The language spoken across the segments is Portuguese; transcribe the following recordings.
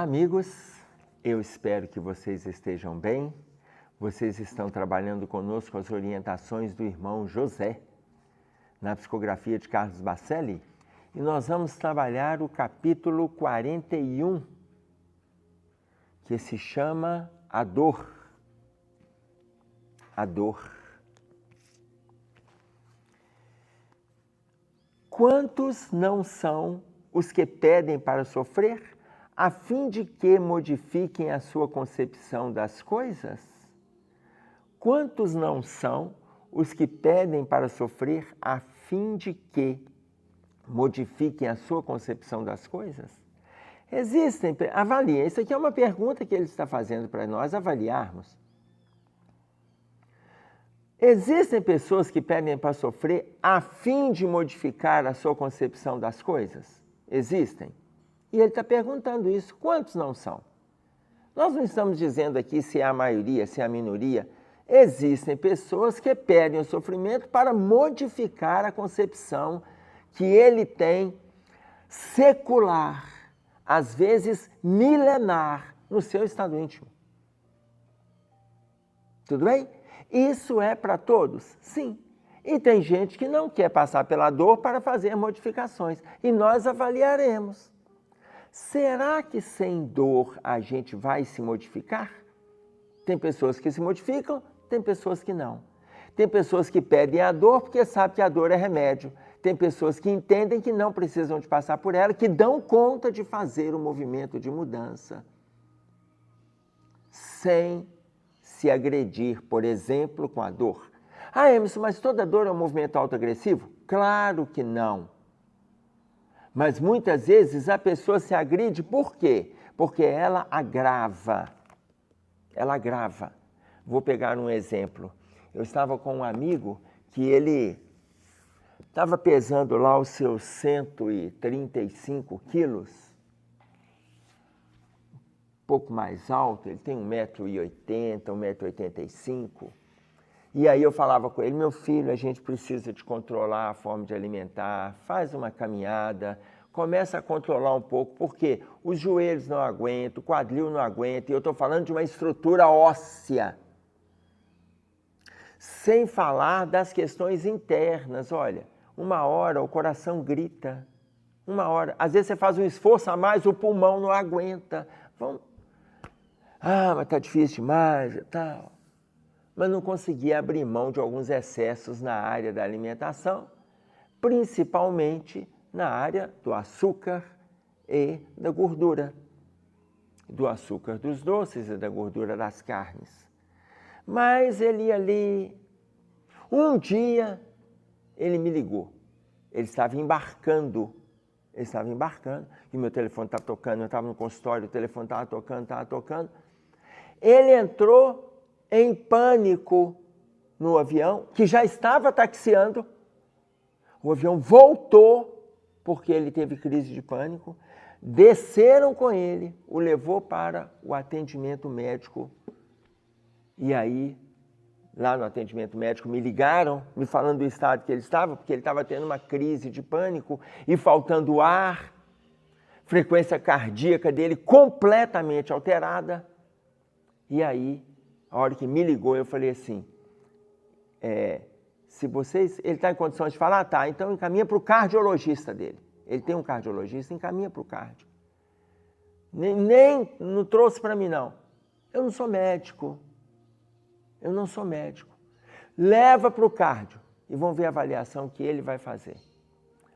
Olá, amigos. Eu espero que vocês estejam bem. Vocês estão trabalhando conosco as orientações do irmão José, na psicografia de Carlos Bacelli, e nós vamos trabalhar o capítulo 41, que se chama A Dor. A dor. Quantos não são os que pedem para sofrer, a fim de que modifiquem a sua concepção das coisas? Quantos não são os que pedem para sofrer, a fim de que modifiquem a sua concepção das coisas? Existem, avaliem, isso aqui é uma pergunta que ele está fazendo para nós avaliarmos. Existem pessoas que pedem para sofrer a fim de modificar a sua concepção das coisas? Existem. E ele está perguntando isso. Quantos não são? Nós não estamos dizendo aqui se é a maioria, se é a minoria. Existem pessoas que pedem o sofrimento para modificar a concepção que ele tem secular, às vezes milenar, no seu estado íntimo. Tudo bem? Isso é para todos? Sim. E tem gente que não quer passar pela dor para fazer modificações. E nós avaliaremos. Será que sem dor a gente vai se modificar? Tem pessoas que se modificam, tem pessoas que não. Tem pessoas que pedem a dor porque sabem que a dor é remédio. Tem pessoas que entendem que não precisam de passar por ela, que dão conta de fazer o movimento de mudança sem se agredir, por exemplo, com a dor. Ah, Emerson, mas toda dor é um movimento autoagressivo? Claro que não. Mas muitas vezes a pessoa se agride, por quê? Porque ela agrava. Ela agrava. Vou pegar um exemplo. Eu estava com um amigo que ele estava pesando lá os seus 135 quilos, um pouco mais alto, ele tem 1,80m, 1,85m. E aí eu falava com ele, meu filho, a gente precisa de controlar a forma de alimentar, faz uma caminhada, começa a controlar um pouco, porque os joelhos não aguentam, o quadril não aguenta, e eu estou falando de uma estrutura óssea. Sem falar das questões internas, olha, uma hora o coração grita, uma hora, às vezes você faz um esforço a mais, o pulmão não aguenta, vamos... mas está difícil demais e tal. Mas não conseguia abrir mão de alguns excessos na área da alimentação, principalmente na área do açúcar e da gordura, do açúcar dos doces e da gordura das carnes. Mas ele ali, um dia, ele me ligou, ele estava embarcando, e meu telefone estava tocando, eu estava no consultório, o telefone estava tocando, ele entrou em pânico no avião, que já estava taxiando. O avião voltou, porque ele teve crise de pânico. Desceram com ele, o levou para o atendimento médico. E aí, lá no atendimento médico, me ligaram, me falando do estado que ele estava, porque ele estava tendo uma crise de pânico e faltando ar, frequência cardíaca dele completamente alterada. E aí, a hora que me ligou, eu falei assim, se vocês... Ele está em condições de falar? Tá, então encaminha para o cardiologista dele. Ele tem um cardiologista, encaminha para o cardio. Nem não trouxe para mim, não. Eu não sou médico. Leva para o cardio e vão ver a avaliação que ele vai fazer.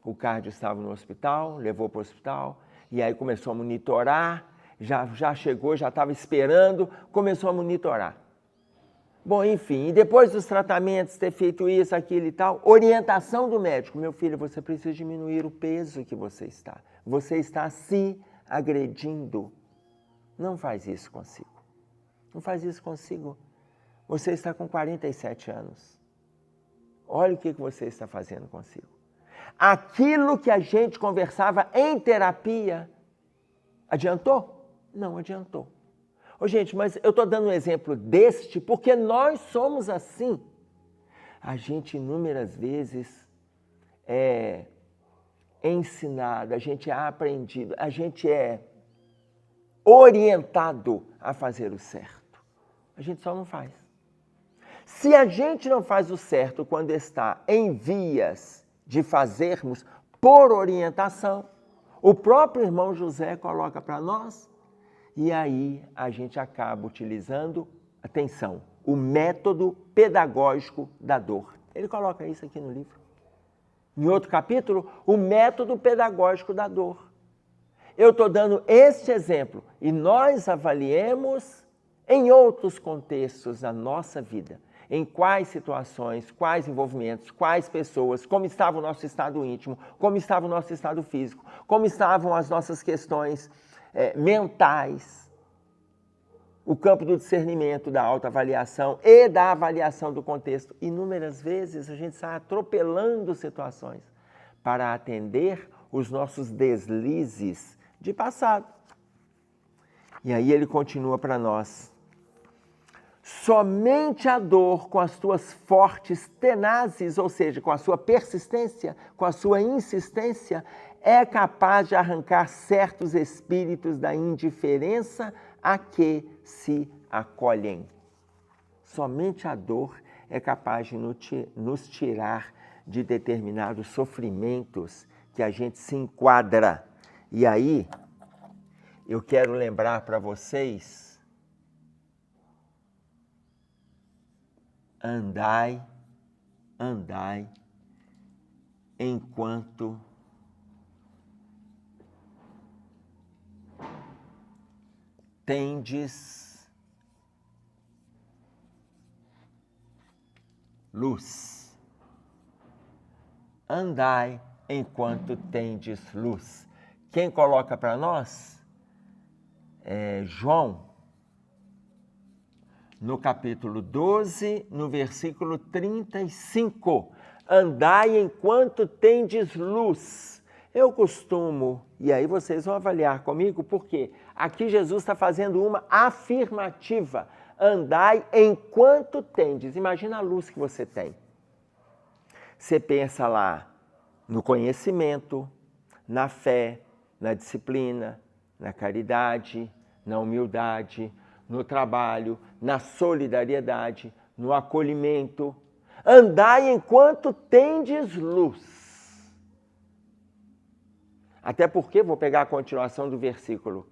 O cardio estava no hospital, levou para o hospital, e aí começou a monitorar, já chegou, já estava esperando, começou a monitorar. Bom, enfim, e depois dos tratamentos, ter feito isso, aquilo e tal, orientação do médico. Meu filho, você precisa diminuir o peso que você está. Você está se agredindo. Não faz isso consigo. Não faz isso consigo. Você está com 47 anos. Olha o que você está fazendo consigo. Aquilo que a gente conversava em terapia, adiantou? Não adiantou. Ô, gente, mas eu estou dando um exemplo deste porque nós somos assim. A gente inúmeras vezes é ensinado, a gente é aprendido, a gente é orientado a fazer o certo. A gente só não faz. Se a gente não faz o certo quando está em vias de fazermos por orientação, o próprio irmão José coloca para nós, e aí a gente acaba utilizando, atenção, o método pedagógico da dor. Ele coloca isso aqui no livro. Em outro capítulo, o método pedagógico da dor. Eu estou dando este exemplo e nós avaliemos em outros contextos da nossa vida, em quais situações, quais envolvimentos, quais pessoas, como estava o nosso estado íntimo, como estava o nosso estado físico, como estavam as nossas questões mentais, o campo do discernimento, da autoavaliação e da avaliação do contexto. Inúmeras vezes a gente sai atropelando situações para atender os nossos deslizes de passado. E aí ele continua para nós. Somente a dor com as suas fortes tenazes, ou seja, com a sua persistência, com a sua insistência, é capaz de arrancar certos espíritos da indiferença a que se acolhem. Somente a dor é capaz de nos tirar de determinados sofrimentos que a gente se enquadra. E aí, eu quero lembrar para vocês, andai enquanto tendes luz. Andai enquanto tendes luz. Quem coloca para nós é João, no capítulo 12, no versículo 35. Andai enquanto tendes luz. Eu costumo, e aí vocês vão avaliar comigo, porque aqui Jesus está fazendo uma afirmativa. Andai enquanto tendes. Imagina a luz que você tem. Você pensa lá no conhecimento, na fé, na disciplina, na caridade, na humildade, no trabalho, na solidariedade, no acolhimento. Andai enquanto tendes luz. Até porque, vou pegar a continuação do versículo.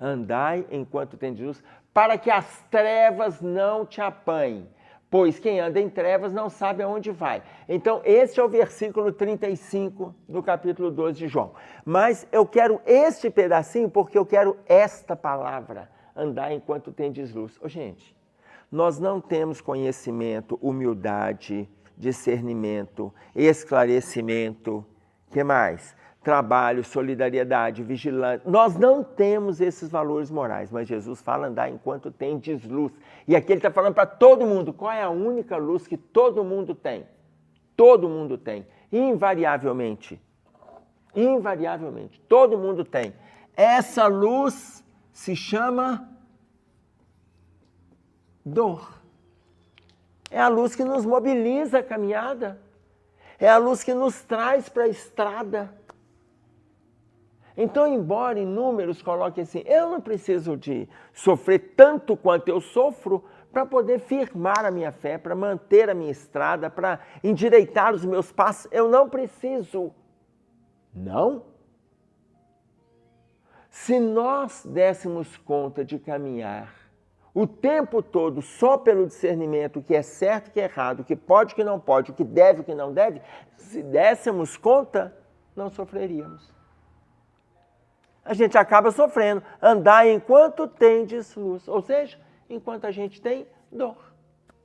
Andai enquanto tendes luz, para que as trevas não te apanhem. Pois quem anda em trevas não sabe aonde vai. Então, esse é o versículo 35 do capítulo 12 de João. Mas eu quero este pedacinho porque eu quero esta palavra. Andar enquanto tendes luz. Gente, nós não temos conhecimento, humildade, discernimento, esclarecimento, que mais? Trabalho, solidariedade, vigilância. Nós não temos esses valores morais, mas Jesus fala andar enquanto tendes luz. E aqui ele está falando para todo mundo. Qual é a única luz que todo mundo tem? Todo mundo tem. Invariavelmente. Invariavelmente. Todo mundo tem. Essa luz se chama dor. É a luz que nos mobiliza a caminhada. É a luz que nos traz para a estrada. Então, embora inúmeros coloquem assim, eu não preciso de sofrer tanto quanto eu sofro para poder firmar a minha fé, para manter a minha estrada, para endireitar os meus passos, eu não preciso. Não. Se nós dessemos conta de caminhar o tempo todo só pelo discernimento, o que é certo, o que é errado, o que pode, o que não pode, o que deve, o que não deve, se dessemos conta, não sofreríamos. A gente acaba sofrendo. Andar enquanto tendes luz. Ou seja, enquanto a gente tem dor.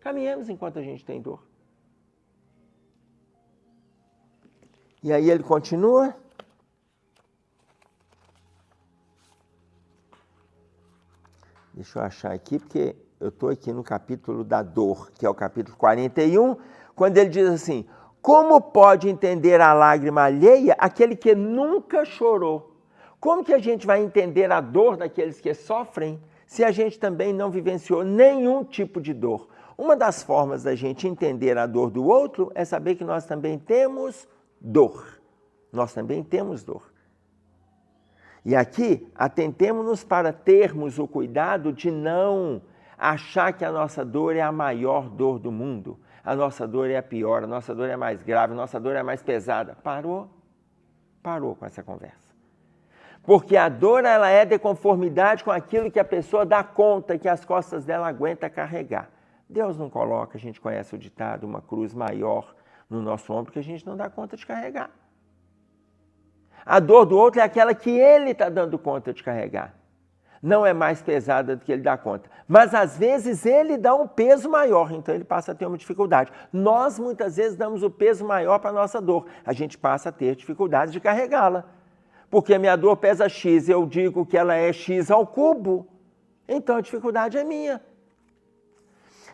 Caminhamos enquanto a gente tem dor. E aí ele continua. Deixa eu achar aqui, porque eu estou aqui no capítulo da dor, que é o capítulo 41, quando ele diz assim, como pode entender a lágrima alheia aquele que nunca chorou? Como que a gente vai entender a dor daqueles que sofrem se a gente também não vivenciou nenhum tipo de dor? Uma das formas da gente entender a dor do outro é saber que nós também temos dor. Nós também temos dor. E aqui, atentemo-nos para termos o cuidado de não achar que a nossa dor é a maior dor do mundo. A nossa dor é a pior, a nossa dor é a mais grave, a nossa dor é a mais pesada. Parou com essa conversa. Porque a dor, ela é de conformidade com aquilo que a pessoa dá conta, que as costas dela aguenta carregar. Deus não coloca, a gente conhece o ditado, uma cruz maior no nosso ombro que a gente não dá conta de carregar. A dor do outro é aquela que ele está dando conta de carregar. Não é mais pesada do que ele dá conta. Mas, às vezes, ele dá um peso maior, então ele passa a ter uma dificuldade. Nós, muitas vezes, damos o peso maior para a nossa dor. A gente passa a ter dificuldade de carregá-la. Porque a minha dor pesa X, eu digo que ela é X ao cubo, então a dificuldade é minha.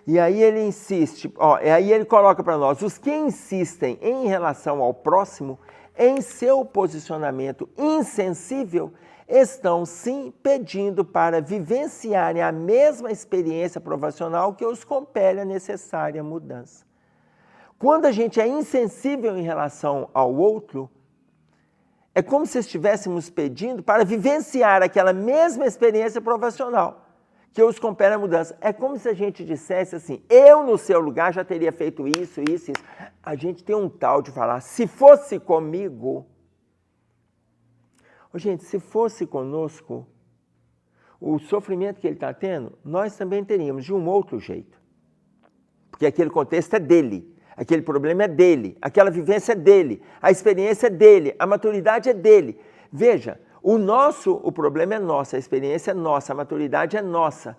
E aí ele insiste, aí ele coloca para nós, os que insistem em relação ao próximo, em seu posicionamento insensível, estão sim pedindo para vivenciarem a mesma experiência provacional que os compele a necessária mudança. Quando a gente é insensível em relação ao outro, é como se estivéssemos pedindo para vivenciar aquela mesma experiência provacional que os compele a mudança. É como se a gente dissesse assim, eu no seu lugar já teria feito isso. A gente tem um tal de falar, se fosse comigo... Gente, se fosse conosco, o sofrimento que ele está tendo, nós também teríamos de um outro jeito. Porque aquele contexto é dele, aquele problema é dele, aquela vivência é dele, a experiência é dele, a maturidade é dele. Veja, o problema é nosso, a experiência é nossa, a maturidade é nossa.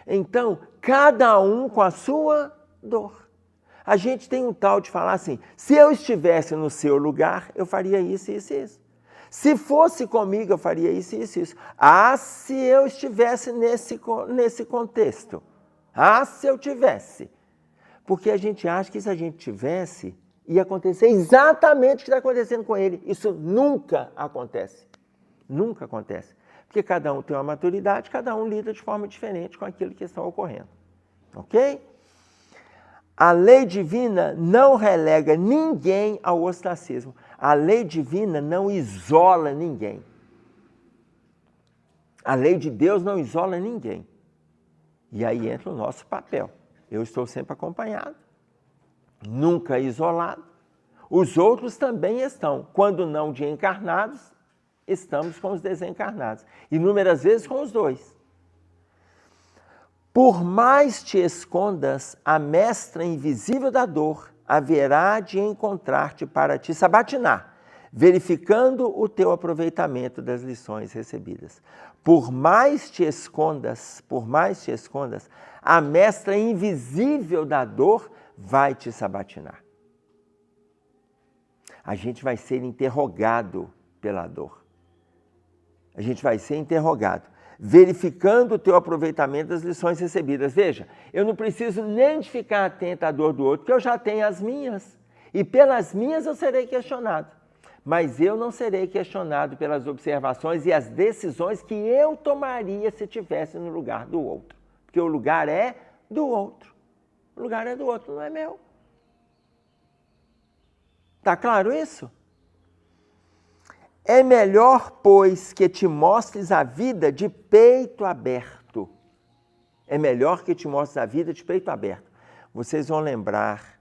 Então, cada um com a sua dor. A gente tem um tal de falar assim, se eu estivesse no seu lugar, eu faria isso, isso e isso. Se fosse comigo, eu faria isso, isso, isso. Ah, se eu estivesse nesse contexto. Ah, se eu tivesse. Porque a gente acha que se a gente tivesse, ia acontecer exatamente o que está acontecendo com ele. Isso nunca acontece. Nunca acontece. Porque cada um tem uma maturidade, cada um lida de forma diferente com aquilo que está ocorrendo. Ok? A lei divina não relega ninguém ao ostracismo. A lei divina não isola ninguém. A lei de Deus não isola ninguém. E aí entra o nosso papel. Eu estou sempre acompanhado, nunca isolado. Os outros também estão. Quando não de encarnados, estamos com os desencarnados. Inúmeras vezes com os dois. Por mais te escondas, a mestra invisível da dor haverá de encontrar-te para te sabatinar, verificando o teu aproveitamento das lições recebidas. Por mais te escondas, a mestra invisível da dor vai te sabatinar. A gente vai ser interrogado pela dor. A gente vai ser interrogado, verificando o teu aproveitamento das lições recebidas. Veja, eu não preciso nem de ficar atento à dor do outro, porque eu já tenho as minhas. E pelas minhas eu serei questionado. Mas eu não serei questionado pelas observações e as decisões que eu tomaria se estivesse no lugar do outro. Porque o lugar é do outro. O lugar é do outro, não é meu. Está claro isso? É melhor, pois, que te mostres a vida de peito aberto. É melhor que te mostres a vida de peito aberto. Vocês vão lembrar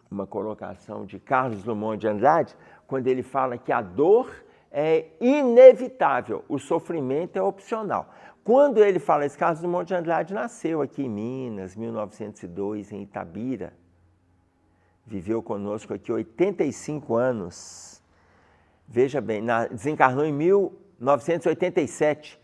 uma colocação de Carlos Drummond de Andrade, quando ele fala que a dor é inevitável, o sofrimento é opcional. Quando ele fala isso, Carlos Drummond de Andrade nasceu aqui em Minas, 1902, em Itabira. Viveu conosco aqui 85 anos. Veja bem, desencarnou em 1987,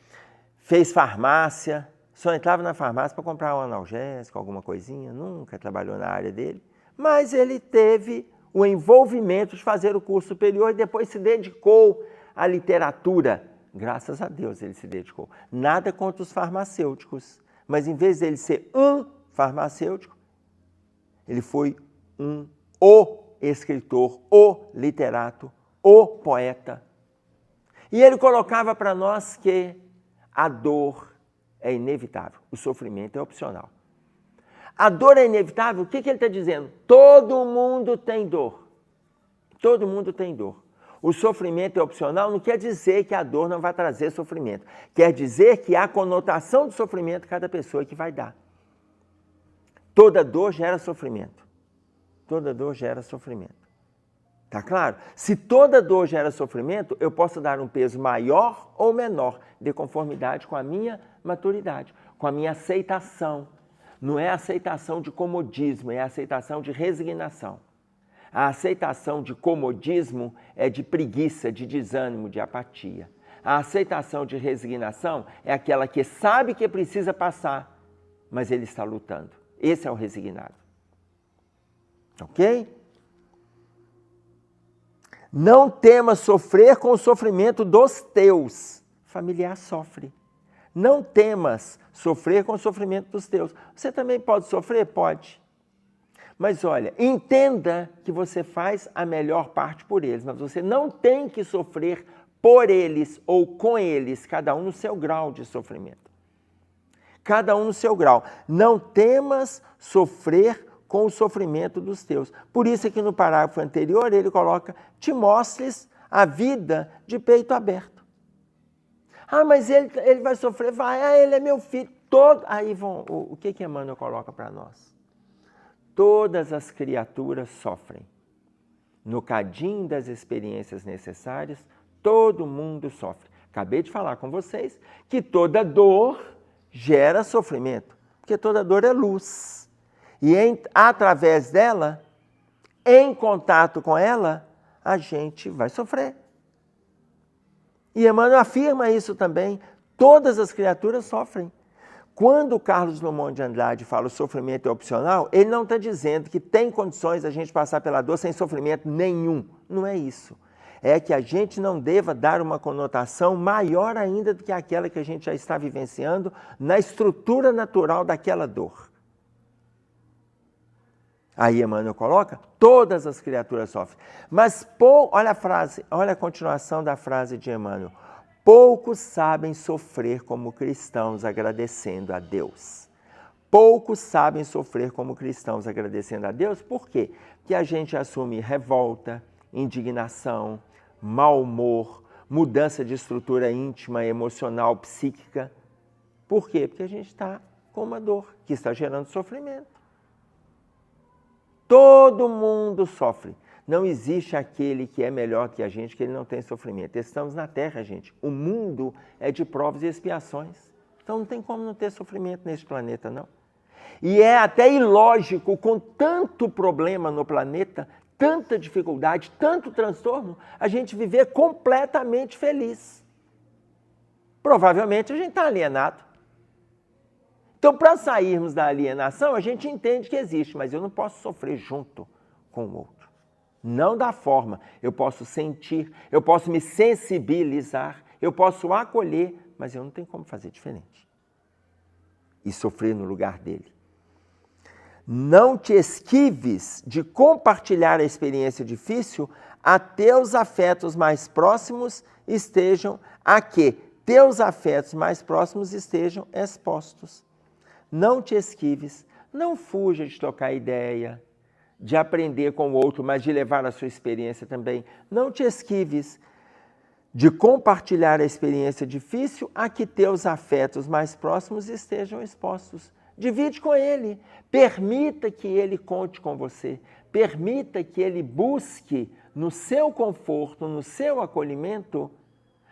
fez farmácia, só entrava na farmácia para comprar um analgésico, alguma coisinha, nunca trabalhou na área dele, mas ele teve o envolvimento de fazer o curso superior e depois se dedicou à literatura. Graças a Deus ele se dedicou. Nada contra os farmacêuticos, mas em vez dele ser um farmacêutico, ele foi o escritor, o literato, o poeta. E ele colocava para nós que a dor é inevitável, o sofrimento é opcional. A dor é inevitável, o que ele está dizendo? Todo mundo tem dor. Todo mundo tem dor. O sofrimento é opcional não quer dizer que a dor não vai trazer sofrimento. Quer dizer que a conotação do sofrimento cada pessoa que vai dar. Toda dor gera sofrimento. Toda dor gera sofrimento. Tá claro? Se toda dor gera sofrimento, eu posso dar um peso maior ou menor, de conformidade com a minha maturidade, com a minha aceitação. Não é aceitação de comodismo, é aceitação de resignação. A aceitação de comodismo é de preguiça, de desânimo, de apatia. A aceitação de resignação é aquela que sabe que precisa passar, mas ele está lutando. Esse é o resignado. Ok? Não temas sofrer com o sofrimento dos teus. Familiar sofre. Não temas sofrer com o sofrimento dos teus. Você também pode sofrer? Pode. Mas olha, entenda que você faz a melhor parte por eles, mas você não tem que sofrer por eles ou com eles, cada um no seu grau de sofrimento. Cada um no seu grau. Não temas sofrer com o sofrimento dos teus. Por isso é que no parágrafo anterior ele coloca, te mostres a vida de peito aberto. Ah, mas ele vai sofrer, vai, ele é meu filho. Aí o que Emmanuel coloca para nós? Todas as criaturas sofrem. No cadinho das experiências necessárias, todo mundo sofre. Acabei de falar com vocês que toda dor gera sofrimento, porque toda dor é luz. E através dela, em contato com ela, a gente vai sofrer. E Emmanuel afirma isso também, todas as criaturas sofrem. Quando Carlos Drummond de Andrade fala o sofrimento é opcional, ele não está dizendo que tem condições a gente passar pela dor sem sofrimento nenhum. Não é isso. É que a gente não deva dar uma conotação maior ainda do que aquela que a gente já está vivenciando na estrutura natural daquela dor. Aí Emmanuel coloca, todas as criaturas sofrem. Mas, olha a frase, olha a continuação da frase de Emmanuel. Poucos sabem sofrer como cristãos agradecendo a Deus. Poucos sabem sofrer como cristãos agradecendo a Deus. Por quê? Porque a gente assume revolta, indignação, mau humor, mudança de estrutura íntima, emocional, psíquica. Por quê? Porque a gente está com uma dor que está gerando sofrimento. Todo mundo sofre. Não existe aquele que é melhor que a gente, que ele não tem sofrimento. Estamos na Terra, gente. O mundo é de provas e expiações. Então não tem como não ter sofrimento nesse planeta, não. E é até ilógico, com tanto problema no planeta, tanta dificuldade, tanto transtorno, a gente viver completamente feliz. Provavelmente a gente está alienado. Então, para sairmos da alienação, a gente entende que existe, mas eu não posso sofrer junto com o outro. Não da forma. Eu posso sentir, eu posso me sensibilizar, eu posso acolher, mas eu não tenho como fazer diferente. E sofrer no lugar dele. Não te esquives de compartilhar a experiência difícil a teus afetos mais próximos estejam, a que teus afetos mais próximos estejam expostos. Não te esquives, não fuja de trocar ideia, de aprender com o outro, mas de levar a sua experiência também. Não te esquives de compartilhar a experiência difícil a que teus afetos mais próximos estejam expostos. Divide com ele, permita que ele conte com você, permita que ele busque no seu conforto, no seu acolhimento,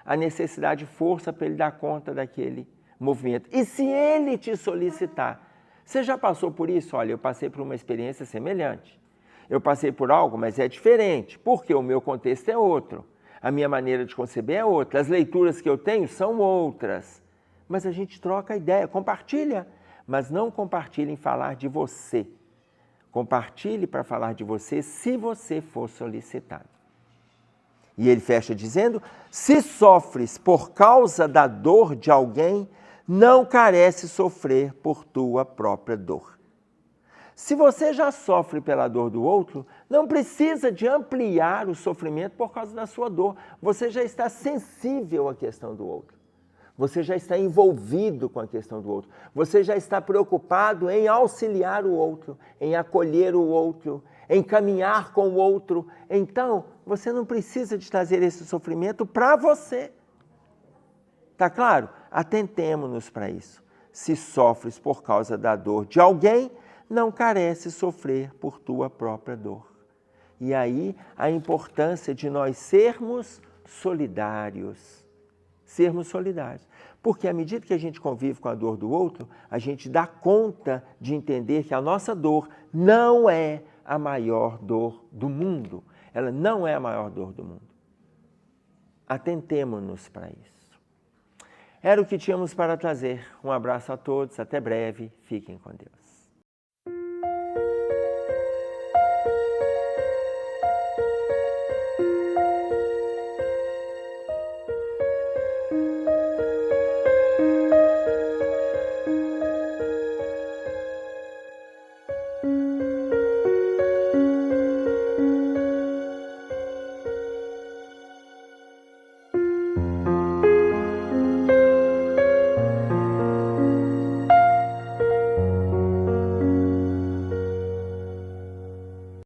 a necessidade de força para ele dar conta daquele movimento. E se ele te solicitar, você já passou por isso? Olha, eu passei por uma experiência semelhante. Eu passei por algo, mas é diferente, porque o meu contexto é outro. A minha maneira de conceber é outra. As leituras que eu tenho são outras. Mas a gente troca a ideia, compartilha. Mas não compartilhe em falar de você. Compartilhe para falar de você se você for solicitado. E ele fecha dizendo, se sofres por causa da dor de alguém, não carece sofrer por tua própria dor. Se você já sofre pela dor do outro, não precisa de ampliar o sofrimento por causa da sua dor. Você já está sensível à questão do outro. Você já está envolvido com a questão do outro. Você já está preocupado em auxiliar o outro, em acolher o outro, em caminhar com o outro. Então, você não precisa de trazer esse sofrimento para você. Tá claro? Atentemo-nos para isso. Se sofres por causa da dor de alguém, não careces sofrer por tua própria dor. E aí a importância de nós sermos solidários. Sermos solidários. Porque à medida que a gente convive com a dor do outro, a gente dá conta de entender que a nossa dor não é a maior dor do mundo. Ela não é a maior dor do mundo. Atentemo-nos para isso. Era o que tínhamos para trazer. Um abraço a todos, até breve, fiquem com Deus.